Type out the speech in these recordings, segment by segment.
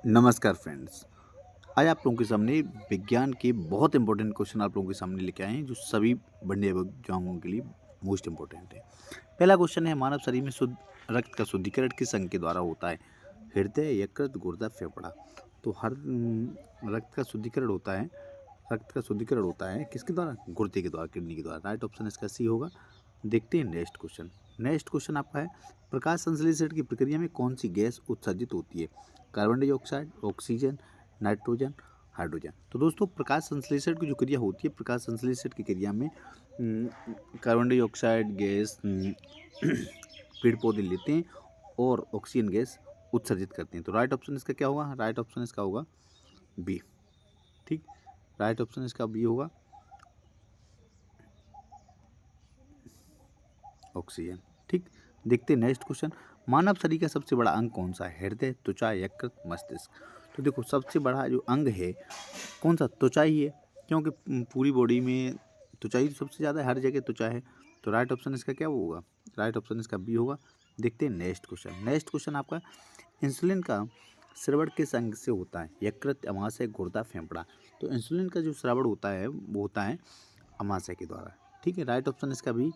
नमस्कार फ्रेंड्स। आज आप लोगों के सामने विज्ञान के बहुत इंपॉर्टेंट क्वेश्चन आप लोगों के सामने लेके आए हैं जो सभी बढ़ने बच्चों के लिए मोस्ट इंपॉर्टेंट है। पहला क्वेश्चन है, मानव शरीर में शुद्ध रक्त का शुद्धिकरण किस अंग के द्वारा होता है? हृदय, यकृत, गुर्दा, फेफड़ा। तो रक्त का शुद्धिकरण होता है, रक्त का शुद्धिकरण होता है किसके द्वारा? गुर्दे के द्वारा, किडनी के द्वारा। राइट ऑप्शन इसका सी होगा। देखते हैं नेक्स्ट क्वेश्चन। नेक्स्ट क्वेश्चन आपका है, प्रकाश संश्लेषण की प्रक्रिया में कौन सी गैस उत्सर्जित होती है? Carbon dioxide, oxygen, nitrogen, hydrogen. तो दोस्तों, प्रकाश संश्लेषण की जो क्रिया होती है, प्रकाश संश्लेषण की क्रिया में कार्बन डाइऑक्साइड गैस पेड़ पौधे लेते हैं और ऑक्सीजन गैस उत्सर्जित करते हैं। तो राइट ऑप्शन इसका क्या होगा? राइट ऑप्शन इसका होगा बी। ठीक, राइट ऑप्शन इसका बी होगा, ऑक्सीजन। ठीक, देखते हैं नेक्स्ट क्वेश्चन। मानव शरीर का सबसे बड़ा अंग कौन सा है? हृदय, त्वचा, यकृत, मस्तिष्क। तो देखो, सबसे बड़ा जो अंग है कौन सा? त्वचा ही है, क्योंकि पूरी बॉडी में त्वचा ही सबसे ज़्यादा है, हर जगह त्वचा है। तो राइट ऑप्शन इसका क्या होगा? राइट ऑप्शन इसका बी होगा। देखते हैं नेक्स्ट क्वेश्चन। नेक्स्ट क्वेश्चन आपका, इंसुलिन का स्रावण किस अंग से होता है? यकृत, अमाशय, गुर्दा, फेफड़ा। तो इंसुलिन का जो स्रावण होता है वो होता है अमाशय के द्वारा। ठीक है, राइट ऑप्शन इसका भी।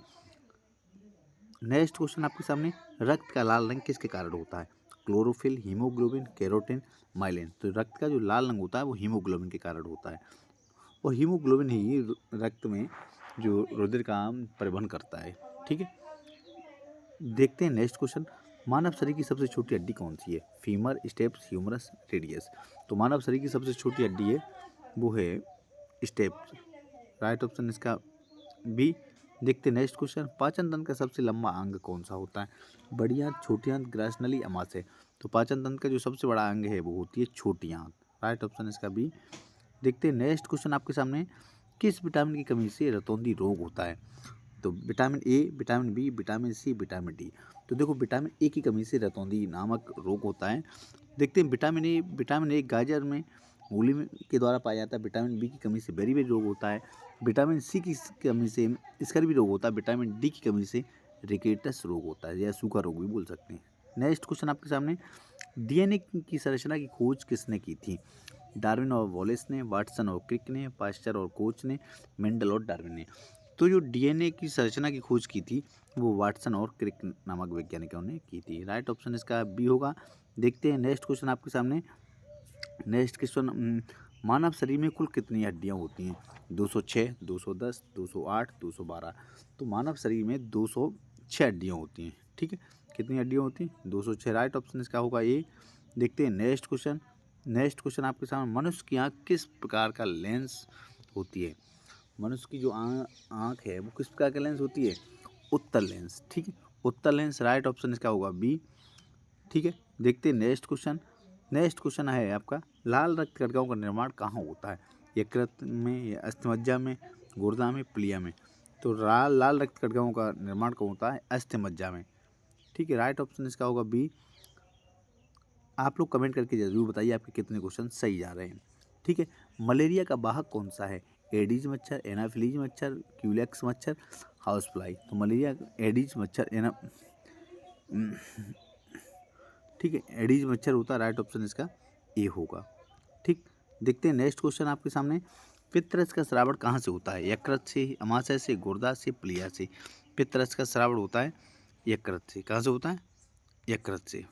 नेक्स्ट क्वेश्चन आपके सामने, रक्त का लाल रंग किसके कारण होता है? Chlorophyll, haemoglobin, carotene, myelin. तो रक्त का जो लाल रंग होता है वो हीमोग्लोबिन के कारण होता है, और हीमोग्लोबिन ही रक्त में जो रुधिर का परिवहन करता है। ठीक है, देखते हैं नेक्स्ट क्वेश्चन। मानव शरीर की सबसे छोटी हड्डी कौन सी है? Femur, stapes, humerus, radius. तो मानव शरीर की सबसे छोटी हड्डी है वो है स्टेप्स। राइट ऑप्शन इसका बी। देखते नेक्स्ट क्वेश्चन। पाचन तंत्र का सबसे लंबा अंग कौन सा होता है? बड़ी आंत, छोटी आंत, ग्रासनली, अमाशय। तो पाचन तंत्र का जो सबसे बड़ा अंग है वो होती है छोटी आंत। राइट ऑप्शन इसका बी। देखते हैं नेक्स्ट क्वेश्चन आपके सामने, किस विटामिन की कमी से रतौंधी रोग होता है? तो vitamin A, vitamin B, vitamin C, vitamin D. तो देखो, विटामिन ए की कमी से रतौंधी नामक रोग होता है। देखते हैं विटामिन ए गाजर में, मूली में के द्वारा पाया जाता है। विटामिन बी की कमी से बेरी रोग होता है। विटामिन सी की कमी से स्कर्वी रोग होता है। विटामिन डी की कमी से रिकेटस रोग होता है, या सूखा रोग भी बोल सकते हैं। नेक्स्ट क्वेश्चन आपके सामने, डीएनए की संरचना की खोज किसने की थी? डार्विन और वॉलेस ने, वाटसन और क्रिक ने, पास्चर और कोच ने, मेंडल और डार्विन ने। तो जो डीएनए की संरचना की खोज की थी वो वाटसन और क्रिक नामक वैज्ञानिकों ने की थी। राइट ऑप्शन इसका बी होगा। देखते हैं नेक्स्ट क्वेश्चन आपके सामने। नेक्स्ट क्वेश्चन, मानव शरीर में कुल कितनी हड्डियां होती हैं? 206, 210, 208, 212। तो मानव शरीर में 206 हड्डियां होती हैं। ठीक है, कितनी हड्डियां होती हैं? 206। राइट ऑप्शन इसका होगा ए। देखते हैं नेक्स्ट क्वेश्चन। नेक्स्ट क्वेश्चन आपके सामने, मनुष्य की आँख किस प्रकार का लेंस होती है? मनुष्य की जो आँख है वो किस प्रकार का लेंस होती है? उत्तल लेंस। ठीक है, उत्तल लेंस। राइट ऑप्शन इसका होगा बी। ठीक है, देखते हैं नेक्स्ट क्वेश्चन। नेक्स्ट क्वेश्चन है आपका, लाल रक्त कणिकाओं का निर्माण कहाँ होता है? यकृत में, या अस्थिमज्जा में, गुर्दा में, प्लिया में। तो लाल लाल रक्त कणिकाओं का निर्माण कहाँ होता है? अस्थिमज्जा में। ठीक है, राइट ऑप्शन इसका होगा बी। आप लोग कमेंट करके जरूर बताइए आपके कितने क्वेश्चन सही जा रहे हैं। ठीक है, मलेरिया का वाहक कौन सा है? एडीज मच्छर, एनाफिलीज मच्छर, क्यूलेक्स मच्छर, हाउस फ्लाई। तो मलेरिया एडीज मच्छर, ठीक है, एडीज मच्छर होता है। राइट ऑप्शन इसका ए होगा। ठीक, देखते हैं नेक्स्ट क्वेश्चन आपके सामने, पित्तरस का स्रावण कहाँ से होता है? यकृत से, अमाशय से, गुर्दा से, प्लिया से। पित्तरस का स्रावण होता है यकृत से। कहाँ से होता है? यकृत से।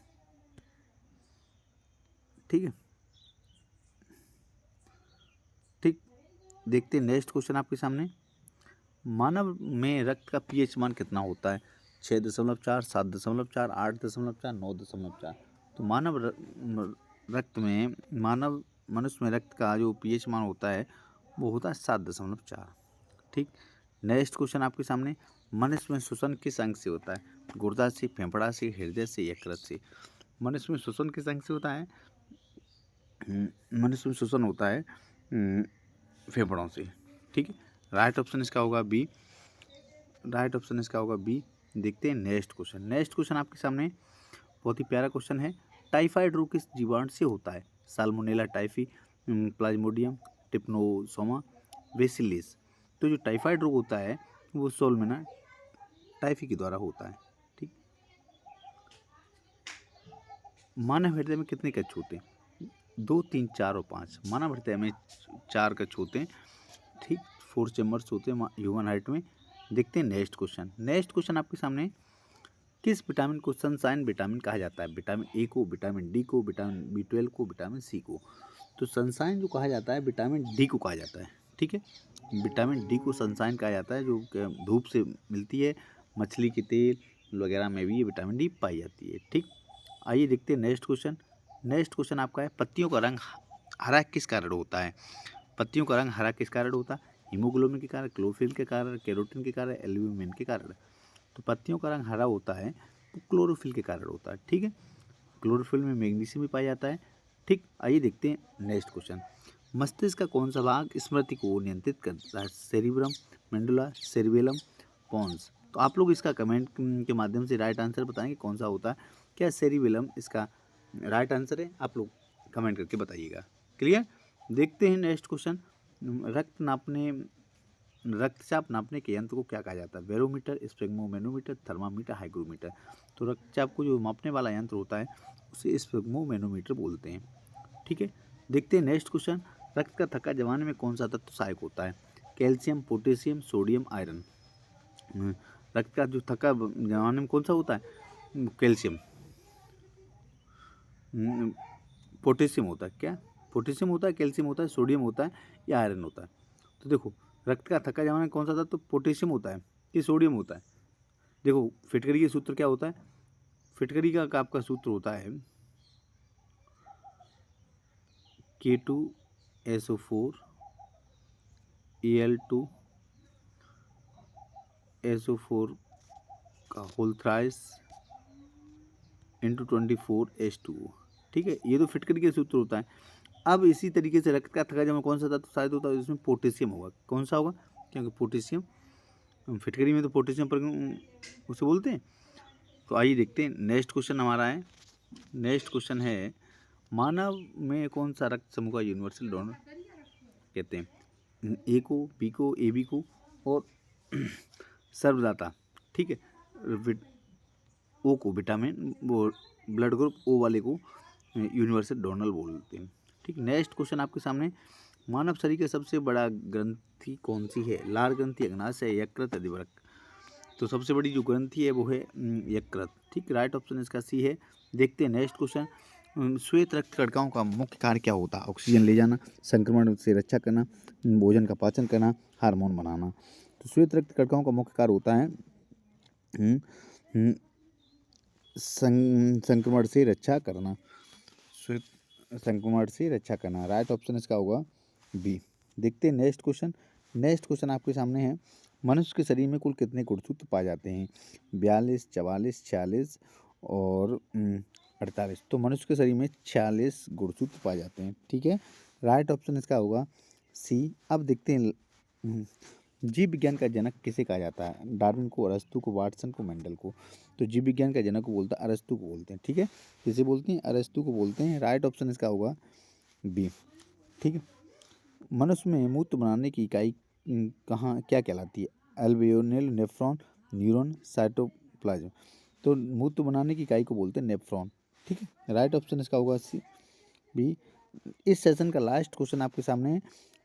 ठीक है, ठीक, देखते हैं नेक्स्ट क्वेश्चन आपके सामने, मानव में रक्त का पीएच मान कितना होता है? 6.4, 7.4, 8.4, 9.4। तो रक्त में मानव मनुष्य में रक्त का जो पीएच मान होता है वो होता है 7.4। ठीक, नेक्स्ट क्वेश्चन आपके सामने, मनुष्य में श्वसन किस अंग से होता है? गुर्दा से, फेफड़ा से, हृदय से, यकृत से। मनुष्य में श्वसन किस अंग से होता है? मनुष्य में श्वसन होता है फेफड़ों से। ठीक है, राइट ऑप्शन इसका होगा बी। राइट ऑप्शन इसका होगा बी। देखते हैं नेक्स्ट क्वेश्चन। नेक्स्ट क्वेश्चन आपके सामने बहुत ही प्यारा क्वेश्चन है, टाइफाइड रोग किस जीवाणु से होता है? Salmonella typhi, plasmodium, trypanosoma, bacillus. तो जो टाइफाइड रोग होता है वो सोलमेना टाइफी के द्वारा होता है। ठीक, मानव हृदय में कितने कक्ष होते हैं? 2, 3, 4 और 5 मानव हृदय में 4 कक्ष होते हैं, ठीक, 4 चैम्बर्स होते हैं ह्यूमन हार्ट में। देखते हैं नेक्स्ट क्वेश्चन। नेक्स्ट क्वेश्चन आपके सामने, किस विटामिन को सनशाइन विटामिन कहा जाता है? विटामिन ए को, विटामिन डी को, विटामिन B12 को, विटामिन सी को। तो सनशाइन जो कहा जाता है विटामिन डी को कहा जाता है, ठीक है। विटामिन डी को सनशाइन कहा जाता है, जो धूप से मिलती है, मछली के तेल वगैरह में भी ये विटामिन डी पाई जाती है, ठीक। आइए देखते हैं नेक्स्ट क्वेश्चन। नेक्स्ट क्वेश्चन आपका है, पत्तियों का रंग हरा किस कारण होता है? पत्तियों का रंग हरा किस कारण होता है? हीमोग्लोबिन के कारण, क्लोरोफिल के कारण, कैरोटीन के कारण, एल्ब्यूमिन के कारण। तो पत्तियों का रंग हरा होता है तो क्लोरोफिल के कारण होता है, ठीक है। क्लोरोफिल में मैग्नीशियम भी पाया जाता है, ठीक। आइए देखते हैं नेक्स्ट क्वेश्चन। मस्तिष्क का कौन सा भाग स्मृति को नियंत्रित करता है? Cerebrum, medulla, cerebellum, pons. तो आप लोग इसका कमेंट के माध्यम से राइट आंसर बताएंगे कौन सा होता है। क्या सेरिबेलम इसका राइट आंसर है? आप लोग कमेंट करके बताइएगा। क्लियर। देखते हैं नेक्स्ट क्वेश्चन। रक्तचाप नापने के यंत्र को क्या कहा जाता है? Barometer, sphygmomanometer, thermometer, hygrometer. तो रक्तचाप को जो मापने वाला यंत्र होता है उसे स्फिग्मोमैनोमीटर बोलते हैं, ठीक है। देखते हैं नेक्स्ट क्वेश्चन। रक्त का थक्का जमाने में कौन सा तत्व सहायक होता है? Calcium, potassium, sodium, iron. रक्त का जो थक्का जमाने में कौन सा होता है? कैल्शियम। पोटेशियम होता है। क्या पोटेशियम होता है, कैल्शियम होता है, सोडियम होता है या आयरन होता है? तो देखो, रक्त का थक्का जमाने में कौन सा था? तो पोटेशियम होता है कि सोडियम होता है? देखो, फिटकरी का सूत्र क्या होता है? फिटकरी का आपका सूत्र होता है K2SO4 Al2SO4 का होल थ्राइस इंटू 24H2O, ठीक है। ये तो फिटकरी का सूत्र होता है। अब इसी तरीके से रक्त का थक्का जमा कौन सा था? तो शायद होता है इसमें पोटेशियम होगा। कौन सा होगा? क्योंकि पोटेशियम, फिटकरी में तो पोटेशियम पर उसे बोलते हैं। तो आइए देखते हैं नेक्स्ट क्वेश्चन हमारा है। नेक्स्ट क्वेश्चन है, मानव में कौन सा रक्त समूह का यूनिवर्सल डोनर कहते हैं? ए को, बी को, ए बी को और सर्वदाता, ठीक है। ओ को, विटामिन वो ब्लड ग्रुप ओ वाले को यूनिवर्सल डोनर बोलते हैं, ठीक। नेक्स्ट क्वेश्चन आपके सामने, मानव शरीर का सबसे बड़ा ग्रंथि कौन सी है? लार ग्रंथि, अग्नाशय, यकृत, अधिवृक्क। तो सबसे बड़ी जो ग्रंथि है वो है यकृत, ठीक। राइट ऑप्शन इसका सी है। देखते हैं नेक्स्ट क्वेश्चन। श्वेत रक्त कणिकाओं का मुख्य कार्य क्या होता है? ऑक्सीजन ले जाना, संक्रमण से रक्षा करना, भोजन का पाचन करना, हार्मोन बनाना। तो श्वेत रक्त कणिकाओं का मुख्य कार्य होता है संक्रमण से रक्षा करना, श्वेत संक्रमण से रक्षा करना। राइट ऑप्शन इसका होगा बी। देखते हैं नेक्स्ट क्वेश्चन। नेक्स्ट क्वेश्चन आपके सामने है, मनुष्य के शरीर में कुल कितने गुणसूत्र पाए जाते हैं? 42, 44, 46 और 48। तो मनुष्य के शरीर में 46 गुणसूत्र पाए जाते हैं, ठीक है। राइट ऑप्शन इसका होगा सी। अब देखते हैं जीव विज्ञान का जनक किसे कहा जाता है? डार्विन को, अरस्तु को, वाटसन को, मेंडल को। तो जीव विज्ञान का जनक को बोलता है अरस्तु को बोलते हैं, ठीक है। किसे बोलते हैं? अरस्तु को बोलते हैं। राइट ऑप्शन इसका होगा बी, ठीक है। मनुष्य में मूत्र बनाने की इकाई कहाँ क्या कहलाती है? अल्वेओलियल, नेफ्रॉन, न्यूरॉन, साइटोप्लाज्म। तो मूत्र बनाने की इकाई को बोलते हैं नेफ्रॉन, ठीक है। राइट ऑप्शन इसका होगा सी बी। इस सेशन का लास्ट क्वेश्चन आपके सामने है,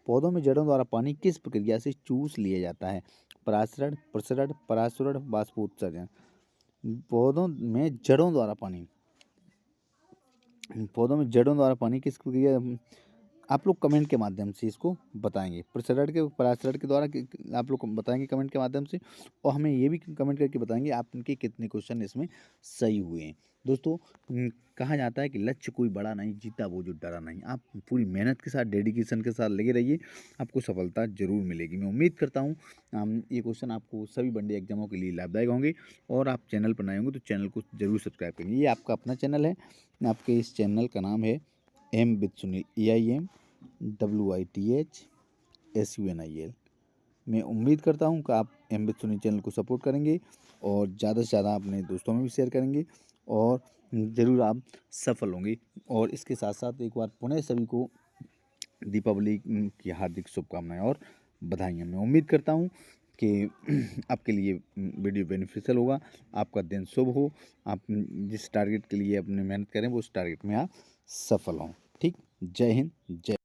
पौधों में जड़ों द्वारा पानी किस प्रक्रिया से चूस लिया जाता है? परासरण, प्रसरण, परासरण, बाष्पोत्सर्जन। पौधों में जड़ों द्वारा पानी किस प्रक्रिया, आप लोग कमेंट के माध्यम से इसको बताएंगे। परासरण के द्वारा आप लोग बताएंगे कमेंट के माध्यम से, और हमें ये भी कमेंट करके बताएंगे आपके कितने क्वेश्चन इसमें सही हुए हैं। दोस्तों, कहा जाता है कि लक्ष्य कोई बड़ा नहीं, जीता वो जो डरा नहीं। आप पूरी मेहनत के साथ, डेडिकेशन के साथ लगे रहिए, आपको सफलता जरूर मिलेगी। मैं उम्मीद करता हूँ ये क्वेश्चन आपको सभी वनडे एग्जामों के लिए लाभदायक होंगे। और आप चैनल पर नए होंगे तो चैनल को जरूर सब्सक्राइब करेंगे। ये आपका अपना चैनल है, आपके इस चैनल का नाम है एम विद सुनील, AIMWITHSUNIL। मैं उम्मीद करता हूँ कि आप एम विद सुनील चैनल को सपोर्ट करेंगे और ज़्यादा से ज़्यादा अपने दोस्तों में भी शेयर करेंगे और ज़रूर आप सफल होंगे। और इसके साथ साथ एक बार पुनः सभी को दीपावली की हार्दिक शुभकामनाएं और बधाइयाँ। मैं उम्मीद करता हूँ कि आपके लिए वीडियो बेनिफिशियल होगा, आपका दिन शुभ हो, आप जिस टारगेट के लिए अपनी मेहनत करें वो उस टारगेट में आप सफल हों। ठीक। जय हिंद, जय।